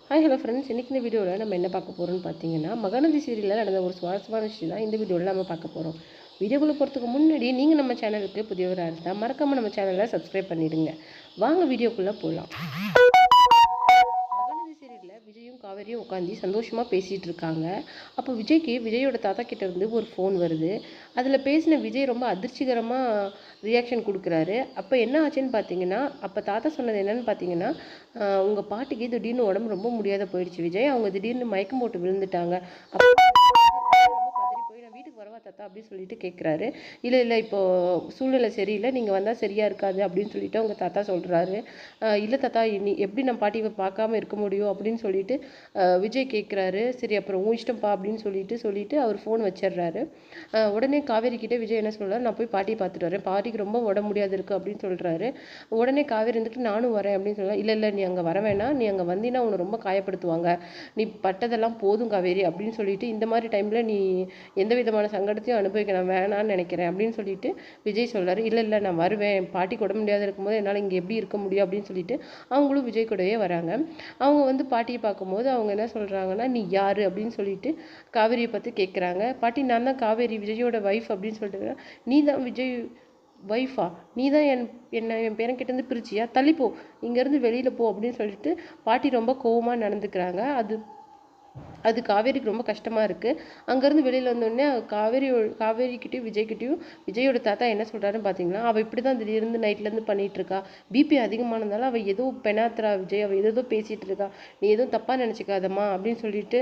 Hi hello friends, இன்றைக்கி இந்த வீடியோவில் நம்ம என்ன பார்க்க போகிறோம்னு பார்த்தீங்கன்னா, மகாநதி சீரியலில் நடந்த ஒரு சுவாரஸ்யமான விஷயம் தான் இந்த வீடியோவில் நம்ம பார்க்க போகிறோம். வீடியோக்குள்ளே போகிறதுக்கு முன்னாடி நீங்கள் நம்ம சேனலுக்கு புதியவராக இருந்தால் மறக்காமல் நம்ம சேனலை சப்ஸ்கிரைப் பண்ணிடுங்க. வாங்க வீடியோக்குள்ளே போகலாம். மகாநதி சீரியலில் விஜயும் காவேரியும் உட்காந்து சந்தோஷமாக பேசிகிட்டு இருக்காங்க. அப்போ விஜயோட தாத்தா கிட்ட இருந்து ஒரு ஃபோன் வருது. அதில் பேசின விஜய் ரொம்ப அதிர்ச்சிகரமாக ரியாக்ஷன் கொடுக்குறாரு. அப்போ என்ன ஆச்சுன்னு பார்த்தீங்கன்னா, அப்போ தாத்தா சொன்னது என்னன்னு பார்த்தீங்கன்னா, உங்கள் பாட்டிக்கு திடீர்னு உடம்பு ரொம்ப முடியாத போயிடுச்சு விஜய். அவங்க திடீர்னு மயக்கம் போட்டு விழுந்துட்டாங்க. அப்போ ரொம்ப பதறி போய் நான் வீட்டுக்கு வரவா தாத்தா அப்படின்னு சொல்லிட்டு கேட்குறாரு. இல்லை இப்போது சூழ்நிலை சரியில்லை, நீங்கள் வந்தால் சரியாக இருக்காது அப்படின்னு சொல்லிட்டு அவங்க தாத்தா சொல்கிறாரு. இல்லை தாத்தா, நீ எப்படி நான் பாட்டியை பார்க்காம இருக்க முடியும் அப்படின்னு சொல்லிட்டு விஜய் கேட்குறாரு. சரி அப்புறம் உன் இஷ்டம்ப்பா அப்படின்னு சொல்லிட்டு அவர் ஃபோன் வச்சிடுறாரு. உடனே காவேரி கிட்டே விஜய் என்ன சொல்கிறார், நான் போய் பாட்டியை பார்த்துட்டு வரேன், பாட்டிக்கு ரொம்ப உடம்பு முடியாது இருக்குது அப்படின்னு சொல்கிறாரு. உடனே காவேரி இருந்துட்டு நானும் வரேன் அப்படின்னு சொல்ல, இல்லை நீ அங்கே வர வேணாம், நீ அங்கே வந்தீங்கன்னா உன்னை ரொம்ப காயப்படுத்துவாங்க, நீ பட்டதெல்லாம் போதும் காவேரி அப்படின்னு சொல்லிட்டு, இந்த மாதிரி டைமில் நீ எந்த விதமான சங்கடத்தையும் அனுபவிக்க நான் வேணான்னு நினைக்கிறேன் அப்படின்னு சொல்லிட்டு விஜய் சொல்கிறாரு. இல்லை நான் வருவேன், பாட்டிக்கு உடம்பு முடியாது இருக்கும்போது என்னால் இங்கே எப்படி இருக்க முடியும் அப்படின்னு சொல்லிட்டு அவங்களும் விஜய் கூடவே வராங்க. அவங்க வந்து பாட்டியை பார்க்கும்போது அவங்க என்ன சொல்கிறாங்கன்னா, நீ யார் அப்படின்னு சொல்லிட்டு காவேரியை பற்றி கேட்குறாங்க. பாட்டி நான் தான் காவேரி, விஜயோட ஒய்ஃப் அப்படின்னு சொல்லிட்டு, நீ தான் விஜய் ஒய்ஃபா, நீ தான் என் பேரன்கிட்டேருந்து பிரிச்சியா, தள்ளிப்போ, இங்கேருந்து வெளியில் போ அப்படின்னு சொல்லிட்டு பாட்டி ரொம்ப கோவமாக நடந்துக்கிறாங்க. அது காவேரிக்கு ரொம்ப கஷ்டமாக இருக்குது. அங்கேருந்து வெளியில் வந்தோடனே காவேரிக்கிட்டையும் விஜய்கிட்டையும் விஜயோட தாத்தா என்ன சொல்கிறாருன்னு பார்த்தீங்கன்னா, அவள் இப்படி தான் திடீர்னு நைட்லேருந்து பண்ணிகிட்ருக்கா, பிபி அதிகமானதால அவள் ஏதோ பெனாத்துறா விஜய், அவள் ஏதோ பேசிகிட்டு இருக்கா, நீ எதுவும் தப்பாக நினச்சிக்காதம்மா அப்படின்னு சொல்லிட்டு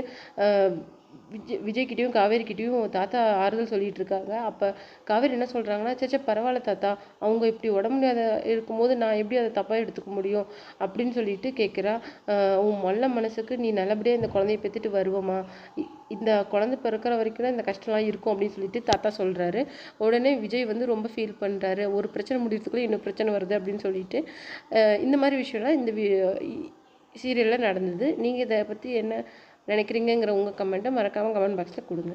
விஜய்கிட்டையும் காவேரிக்கிட்டையும் தாத்தா ஆறுதல் சொல்லிட்டு இருக்காங்க. அப்போ காவேரி என்ன சொல்கிறாங்கன்னா, சேச்சா பரவாயில்ல தாத்தா, அவங்க இப்படி உடம்பு முடியாத இருக்கும்போது நான் எப்படி அதை தப்பாக எடுத்துக்க முடியும் அப்படின்னு சொல்லிட்டு கேட்குறா. உன் நல்ல மனசுக்கு நீ நல்லபடியாக இந்த குழந்தைய பெற்றுட்டு வருவமா, இந்த குழந்தை பிறக்கிற வரைக்கும் தான் இந்த கஷ்டம்லாம் இருக்கும் அப்படின்னு சொல்லிட்டு தாத்தா சொல்கிறாரு. உடனே விஜய் வந்து ரொம்ப ஃபீல் பண்ணுறாரு. ஒரு பிரச்சனை முடியறதுக்குள்ளே இன்னும் பிரச்சனை வருது அப்படின்னு சொல்லிட்டு. இந்த மாதிரி விஷயம்லாம் இந்த சீரியலில் நடந்தது. நீங்கள் இதை பற்றி என்ன நினைக்கிறீங்கிற உங்கள் கமெண்ட்டை மறக்காமல் கமெண்ட் பாக்ஸில் கொடுங்க.